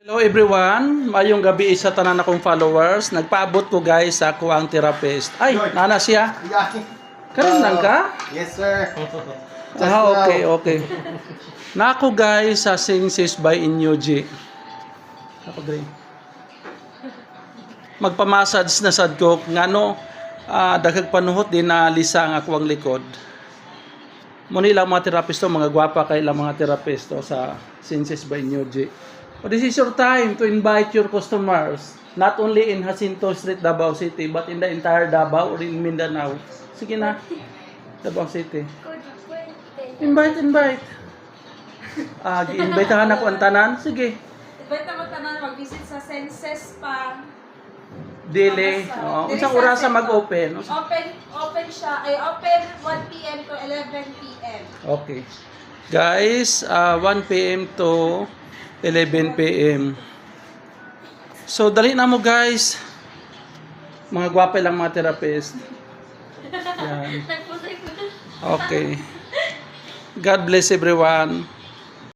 Hello everyone, mayong gabi sa tanan akong followers. Nagpaabot ko guys sa ako ang therapist. Ay, nana siya. Karon lang ka? Yes sir. Okay. Nako guys sa Senses by Inyuji. Magpamassage na sad ko ngano daghang panuhot din na lisa ang ako ang likod. Muni lang mga therapist mga gwapa kay lang mga therapist sa Senses by Inyuji. This is your time to invite your customers, not only in Jacinto Street, Davao City, but in the entire Davao or in Mindanao. Sige na, Davao City. Invite. Gi-invitahan ako ang tanan. Sige. Invite ako tanan mag-visit sa Senses pa. Dili. Unsang oras sa mag-open? Open siya. Ay, open 1 p.m. to 11 p.m. Okay. Guys, 1 p.m. to 11 p.m. So, dali na mo guys. Mga gwape lang mga therapist. Yan. Okay. God bless everyone.